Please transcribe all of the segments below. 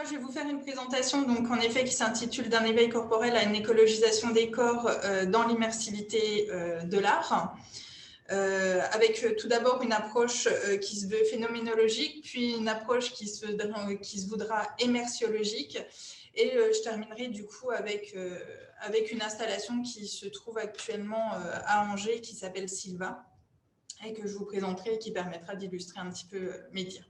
je vais vous faire une présentation donc, en effet, qui s'intitule « D'un éveil corporel à une écologisation des corps dans l'immersivité de l'art ». Avec tout d'abord une approche qui se veut phénoménologique, puis une approche qui se voudra émersiologique. Et je terminerai du coup avec une installation qui se trouve actuellement à Angers, qui s'appelle Silva, et que je vous présenterai et qui permettra d'illustrer un petit peu mes dires.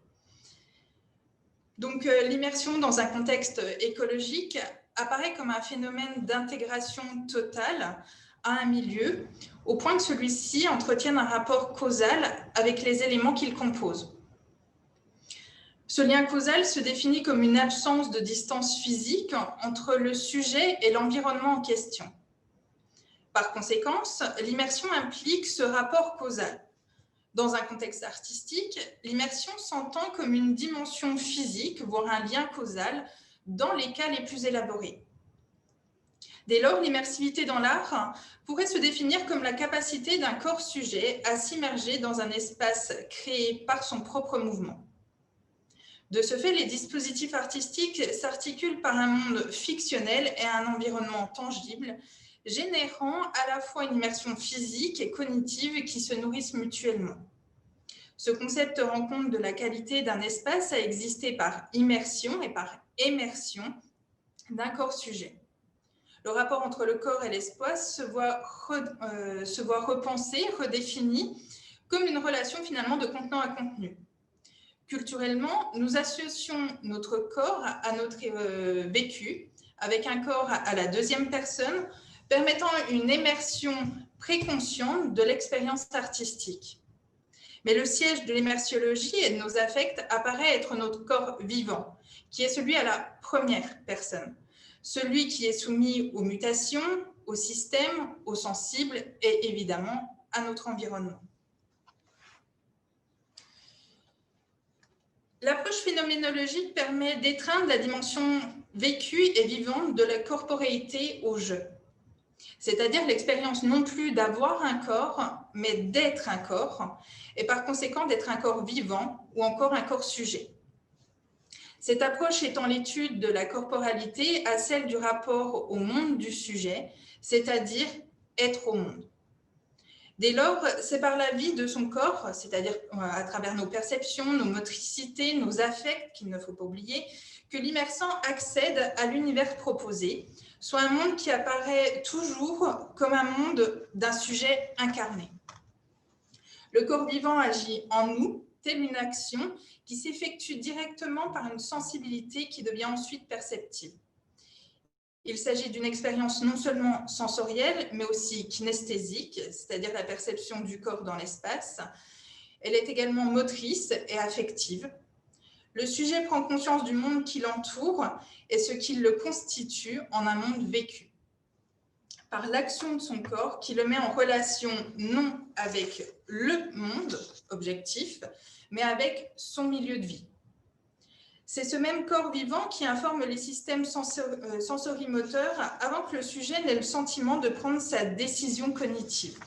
Donc, l'immersion dans un contexte écologique apparaît comme un phénomène d'intégration totale à un milieu, au point que celui-ci entretienne un rapport causal avec les éléments qu'il compose. Ce lien causal se définit comme une absence de distance physique entre le sujet et l'environnement en question. Par conséquent, l'immersion implique ce rapport causal. Dans un contexte artistique, l'immersion s'entend comme une dimension physique, voire un lien causal, dans les cas les plus élaborés. Dès lors, l'immersivité dans l'art pourrait se définir comme la capacité d'un corps sujet à s'immerger dans un espace créé par son propre mouvement. De ce fait, les dispositifs artistiques s'articulent par un monde fictionnel et un environnement tangible, générant à la fois une immersion physique et cognitive qui se nourrissent mutuellement. Ce concept rend compte de la qualité d'un espace à exister par immersion et par émersion d'un corps sujet. Le rapport entre le corps et l'espace se voit repensé, redéfini, comme une relation finalement de contenant à contenu. Culturellement, nous associons notre corps à notre vécu, avec un corps à la deuxième personne, permettant une immersion préconsciente de l'expérience artistique. Mais le siège de l'immersiologie et de nos affects apparaît être notre corps vivant, qui est celui à la première personne, celui qui est soumis aux mutations, au système, aux sensibles et évidemment à notre environnement. L'approche phénoménologique permet d'étreindre la dimension vécue et vivante de la corporéité au jeu, c'est-à-dire l'expérience non plus d'avoir un corps, mais d'être un corps, et par conséquent d'être un corps vivant ou encore un corps sujet. Cette approche étend l'étude de la corporalité à celle du rapport au monde du sujet, c'est-à-dire être au monde. Dès lors, c'est par la vie de son corps, c'est-à-dire à travers nos perceptions, nos motricités, nos affects, qu'il ne faut pas oublier, que l'immersant accède à l'univers proposé, soit un monde qui apparaît toujours comme un monde d'un sujet incarné. Le corps vivant agit en nous, telle une action qui s'effectue directement par une sensibilité qui devient ensuite perceptible. Il s'agit d'une expérience non seulement sensorielle, mais aussi kinesthésique, c'est-à-dire la perception du corps dans l'espace. Elle est également motrice et affective. Le sujet prend conscience du monde qui l'entoure et ce qui le constitue en un monde vécu. Par l'action de son corps qui le met en relation non avec le monde objectif, mais avec son milieu de vie. C'est ce même corps vivant qui informe les systèmes sensorimoteurs avant que le sujet n'ait le sentiment de prendre sa décision cognitive.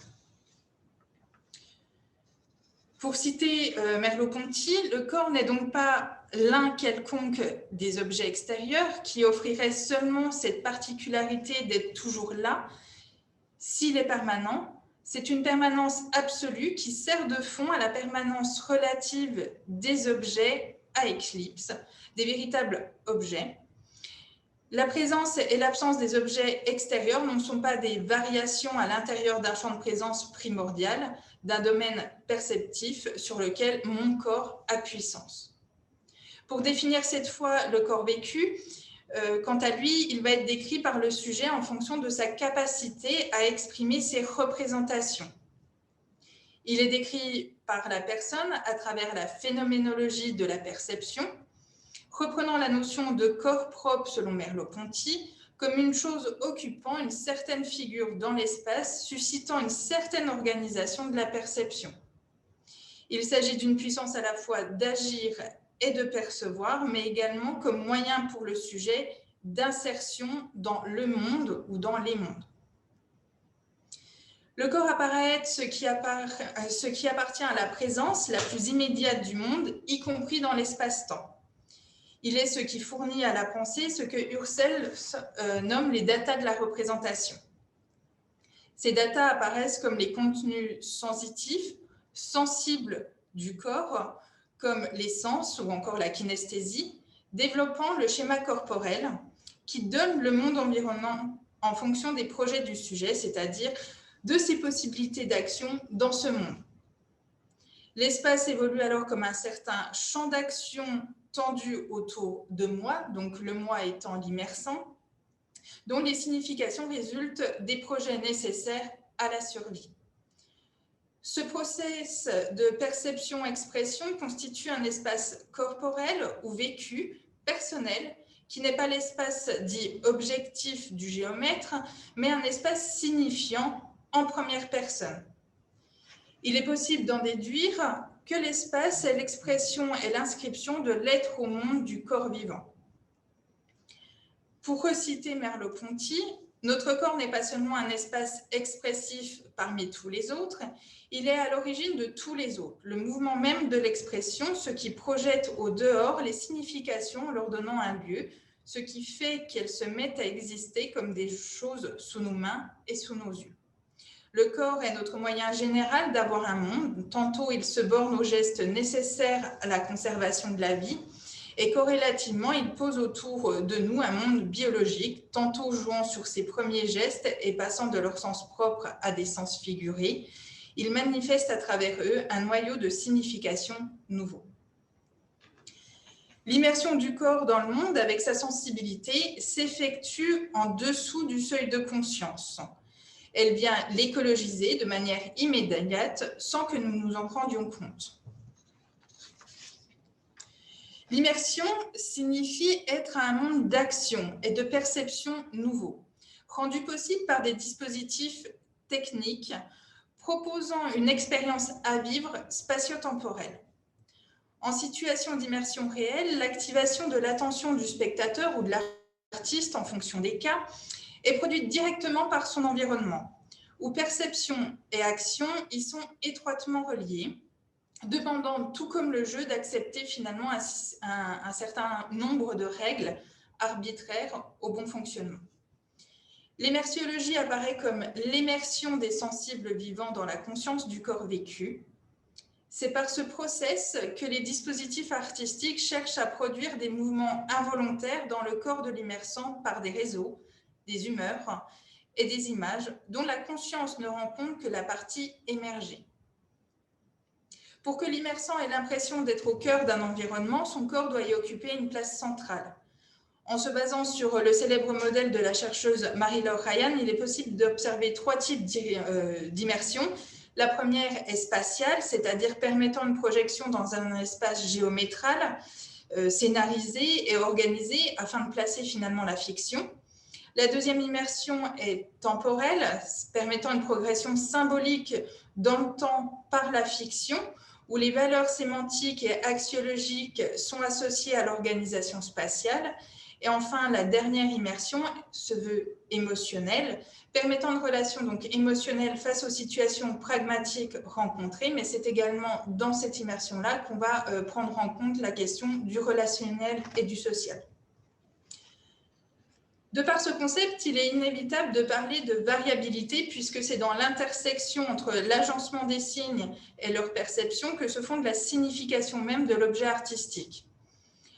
Pour citer Merleau-Ponty, le corps n'est donc pas l'un quelconque des objets extérieurs qui offrirait seulement cette particularité d'être toujours là. S'il est permanent, c'est une permanence absolue qui sert de fond à la permanence relative des objets à éclipse, des véritables objets. La présence et l'absence des objets extérieurs ne sont pas des variations à l'intérieur d'un champ de présence primordial, d'un domaine perceptif sur lequel mon corps a puissance. Pour définir cette fois le corps vécu, quant à lui, il va être décrit par le sujet en fonction de sa capacité à exprimer ses représentations. Il est décrit par la personne à travers la phénoménologie de la perception, reprenant la notion de corps propre selon Merleau-Ponty comme une chose occupant une certaine figure dans l'espace, suscitant une certaine organisation de la perception. Il s'agit d'une puissance à la fois d'agir et de percevoir, mais également comme moyen pour le sujet d'insertion dans le monde ou dans les mondes. Le corps apparaît être ce qui appartient à la présence la plus immédiate du monde, y compris dans l'espace-temps. Il est ce qui fournit à la pensée ce que Husserl nomme les datas de la représentation. Ces datas apparaissent comme les contenus sensitifs, sensibles du corps, comme les sens ou encore la kinesthésie, développant le schéma corporel qui donne le monde environnant en fonction des projets du sujet, c'est-à-dire de ses possibilités d'action dans ce monde. L'espace évolue alors comme un certain champ d'action tendu autour de moi, donc le moi étant l'immersant, dont les significations résultent des projets nécessaires à la survie. Ce process de perception-expression constitue un espace corporel ou vécu, personnel, qui n'est pas l'espace dit objectif du géomètre, mais un espace signifiant en première personne. Il est possible d'en déduire que l'espace est l'expression et l'inscription de l'être au monde du corps vivant. Pour reciter Merleau-Ponty, notre corps n'est pas seulement un espace expressif parmi tous les autres, il est à l'origine de tous les autres, le mouvement même de l'expression, ce qui projette au dehors les significations leur donnant un lieu, ce qui fait qu'elles se mettent à exister comme des choses sous nos mains et sous nos yeux. Le corps est notre moyen général d'avoir un monde, tantôt il se borne aux gestes nécessaires à la conservation de la vie, et corrélativement, il pose autour de nous un monde biologique, tantôt jouant sur ses premiers gestes et passant de leur sens propre à des sens figurés. Il manifeste à travers eux un noyau de signification nouveau. L'immersion du corps dans le monde avec sa sensibilité s'effectue en dessous du seuil de conscience. Elle vient l'écologiser de manière immédiate sans que nous nous en rendions compte. L'immersion signifie être à un monde d'action et de perception nouveau, rendu possible par des dispositifs techniques proposant une expérience à vivre spatio-temporelle. En situation d'immersion réelle, l'activation de l'attention du spectateur ou de l'artiste, en fonction des cas, est produite directement par son environnement, où perception et action y sont étroitement reliées, demandant, tout comme le jeu, d'accepter finalement un certain nombre de règles arbitraires au bon fonctionnement. L'immersiologie apparaît comme l'immersion des sensibles vivants dans la conscience du corps vécu. C'est par ce process que les dispositifs artistiques cherchent à produire des mouvements involontaires dans le corps de l'immersant par des réseaux, des humeurs et des images dont la conscience ne rend compte que la partie émergée. Pour que l'immersant ait l'impression d'être au cœur d'un environnement, son corps doit y occuper une place centrale. En se basant sur le célèbre modèle de la chercheuse Mary-Laure Ryan, il est possible d'observer 3 types d'immersion. La première est spatiale, c'est-à-dire permettant une projection dans un espace géométral, scénarisé et organisé afin de placer finalement la fiction. La deuxième immersion est temporelle, permettant une progression symbolique dans le temps par la fiction, où les valeurs sémantiques et axiologiques sont associées à l'organisation spatiale. Et enfin, la dernière immersion se veut émotionnelle, permettant une relation donc émotionnelle face aux situations pragmatiques rencontrées, mais c'est également dans cette immersion-là qu'on va prendre en compte la question du relationnel et du social. De par ce concept, il est inévitable de parler de variabilité puisque c'est dans l'intersection entre l'agencement des signes et leur perception que se fonde la signification même de l'objet artistique.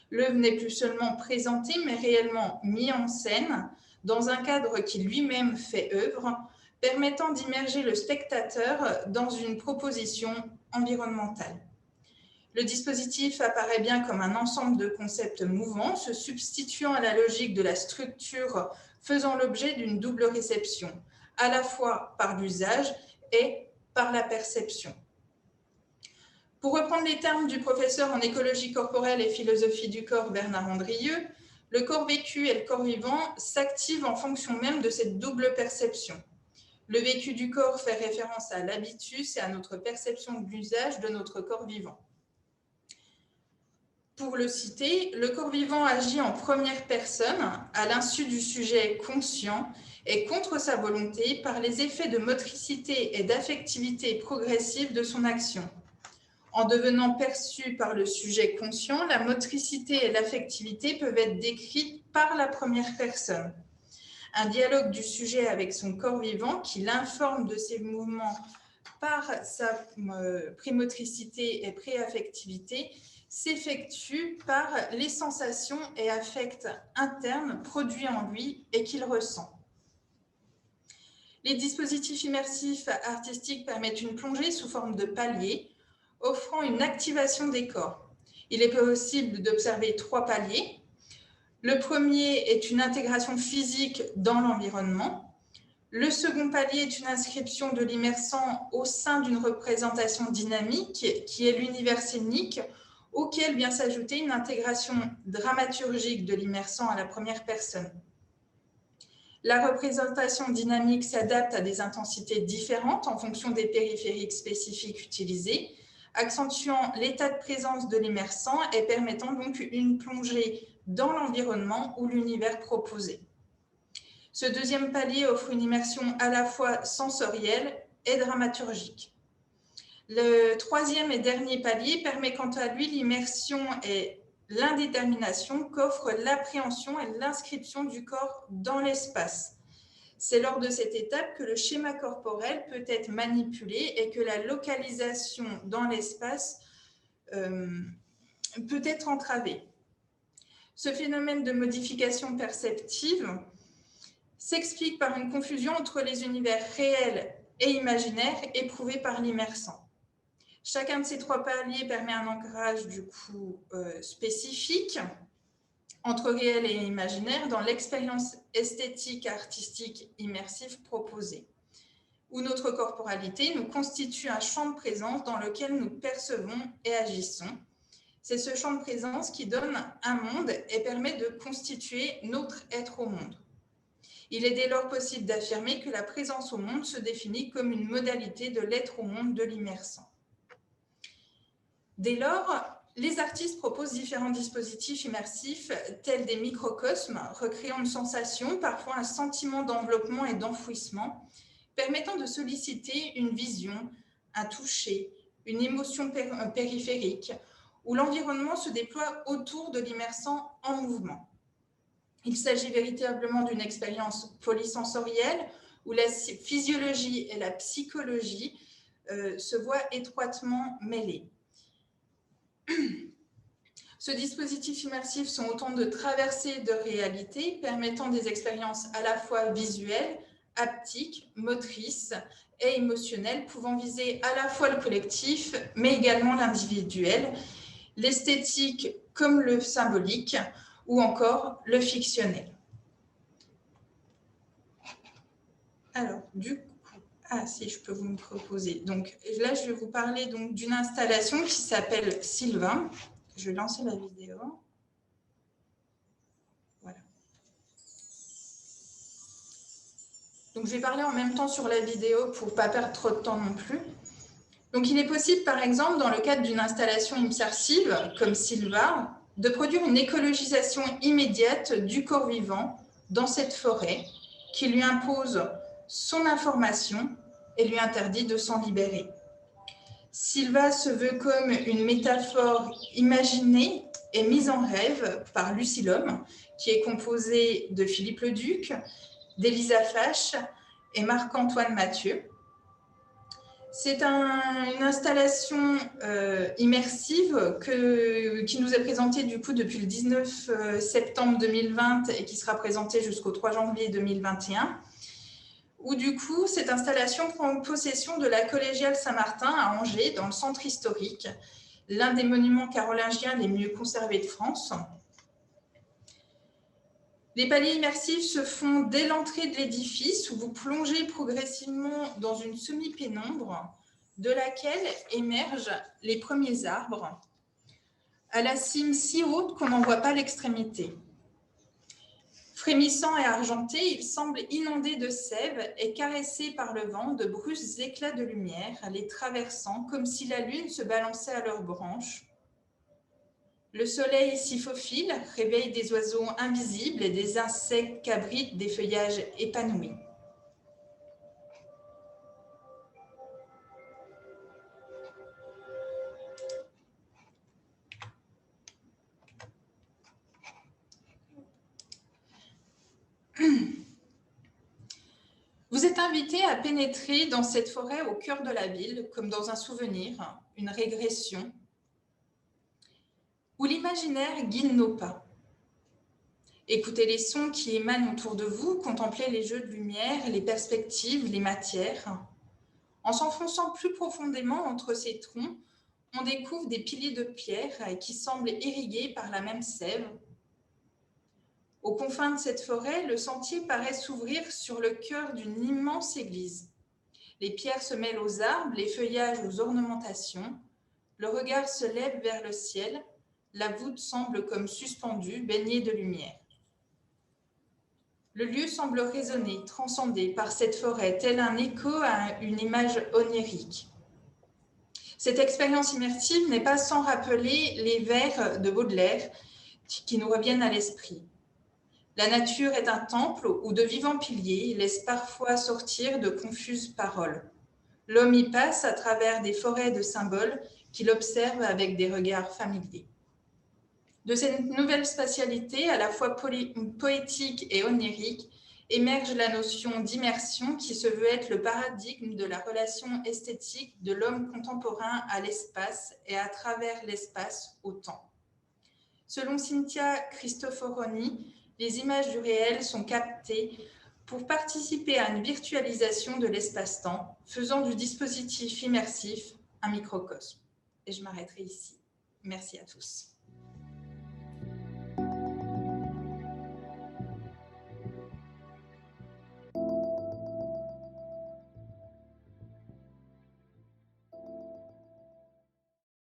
L'œuvre n'est plus seulement présentée, mais réellement mise en scène dans un cadre qui lui-même fait œuvre, permettant d'immerger le spectateur dans une proposition environnementale. Le dispositif apparaît bien comme un ensemble de concepts mouvants, se substituant à la logique de la structure faisant l'objet d'une double réception, à la fois par l'usage et par la perception. Pour reprendre les termes du professeur en écologie corporelle et philosophie du corps Bernard Andrieux, le corps vécu et le corps vivant s'activent en fonction même de cette double perception. Le vécu du corps fait référence à l'habitus et à notre perception de l'usage de notre corps vivant. Pour le citer, le corps vivant agit en première personne, à l'insu du sujet conscient et contre sa volonté par les effets de motricité et d'affectivité progressive de son action. En devenant perçue par le sujet conscient, la motricité et l'affectivité peuvent être décrites par la première personne. Un dialogue du sujet avec son corps vivant qui l'informe de ses mouvements par sa prémotricité et préaffectivité s'effectue par les sensations et affects internes produits en lui et qu'il ressent. Les dispositifs immersifs artistiques permettent une plongée sous forme de paliers, offrant une activation des corps. Il est possible d'observer 3 paliers. Le premier est une intégration physique dans l'environnement. Le second palier est une inscription de l'immersant au sein d'une représentation dynamique qui est l'univers scénique, auquel vient s'ajouter une intégration dramaturgique de l'immersant à la première personne. La représentation dynamique s'adapte à des intensités différentes en fonction des périphériques spécifiques utilisés, accentuant l'état de présence de l'immersant et permettant donc une plongée dans l'environnement ou l'univers proposé. Ce deuxième palier offre une immersion à la fois sensorielle et dramaturgique. Le troisième et dernier palier permet quant à lui l'immersion et l'indétermination qu'offre l'appréhension et l'inscription du corps dans l'espace. C'est lors de cette étape que le schéma corporel peut être manipulé et que la localisation dans l'espace peut être entravée. Ce phénomène de modification perceptive s'explique par une confusion entre les univers réels et imaginaires éprouvés par l'immersant. Chacun de ces 3 paliers permet un ancrage du coup spécifique entre réel et imaginaire dans l'expérience esthétique, artistique, immersive proposée, où notre corporalité nous constitue un champ de présence dans lequel nous percevons et agissons. C'est ce champ de présence qui donne un monde et permet de constituer notre être au monde. Il est dès lors possible d'affirmer que la présence au monde se définit comme une modalité de l'être au monde de l'immersant. Dès lors, les artistes proposent différents dispositifs immersifs, tels des microcosmes, recréant une sensation, parfois un sentiment d'enveloppement et d'enfouissement, permettant de solliciter une vision, un toucher, une émotion périphérique, où l'environnement se déploie autour de l'immersant en mouvement. Il s'agit véritablement d'une expérience polysensorielle, où la physiologie et la psychologie se voient étroitement mêlées. Ce dispositif immersif sont autant de traversées de réalité permettant des expériences à la fois visuelles, haptiques, motrices et émotionnelles pouvant viser à la fois le collectif mais également l'individuel, l'esthétique comme le symbolique ou encore le fictionnel. Alors, du coup, si je peux vous me proposer. Donc là, je vais vous parler d'une installation qui s'appelle Sylvain. Je vais lancer la vidéo. Voilà. Donc, je vais parler en même temps sur la vidéo pour ne pas perdre trop de temps non plus. Donc, il est possible, par exemple, dans le cadre d'une installation immersive, comme Sylvain, de produire une écologisation immédiate du corps vivant dans cette forêt qui lui impose son information et lui interdit de s'en libérer. Sylvain se veut comme une métaphore imaginée et mise en rêve par Lucie Lhomme, qui est composée de Philippe Leduc, d'Elisa Fache et Marc-Antoine Mathieu. C'est une installation immersive qui nous est présentée du coup depuis le 19 septembre 2020 et qui sera présentée jusqu'au 3 janvier 2021. Où du coup, cette installation prend possession de la collégiale Saint-Martin à Angers, dans le centre historique, l'un des monuments carolingiens les mieux conservés de France. Les paliers immersifs se font dès l'entrée de l'édifice, où vous plongez progressivement dans une semi-pénombre, de laquelle émergent les premiers arbres, à la cime si haute qu'on n'en voit pas l'extrémité. Frémissant et argenté, il semble inondé de sève et caressé par le vent de brusques éclats de lumière, les traversant comme si la lune se balançait à leurs branches. Le soleil s'y faufile, réveille des oiseaux invisibles et des insectes qu'abritent des feuillages épanouis. Vous êtes invité à pénétrer dans cette forêt au cœur de la ville, comme dans un souvenir, une régression, où l'imaginaire guide nos pas. Écoutez les sons qui émanent autour de vous, contemplez les jeux de lumière, les perspectives, les matières. En s'enfonçant plus profondément entre ces troncs, on découvre des piliers de pierre qui semblent irrigués par la même sève. Aux confins de cette forêt, le sentier paraît s'ouvrir sur le cœur d'une immense église. Les pierres se mêlent aux arbres, les feuillages aux ornementations. Le regard se lève vers le ciel. La voûte semble comme suspendue, baignée de lumière. Le lieu semble résonner, transcendé par cette forêt, tel un écho à une image onirique. Cette expérience immersive n'est pas sans rappeler les vers de Baudelaire qui nous reviennent à l'esprit. La nature est un temple où de vivants piliers laissent parfois sortir de confuses paroles. L'homme y passe à travers des forêts de symboles qu'il observe avec des regards familiers. De cette nouvelle spatialité, à la fois poétique et onirique, émerge la notion d'immersion qui se veut être le paradigme de la relation esthétique de l'homme contemporain à l'espace et à travers l'espace au temps. Selon Cynthia Cristoforoni, les images du réel sont captées pour participer à une virtualisation de l'espace-temps, faisant du dispositif immersif un microcosme. Et je m'arrêterai ici. Merci à tous.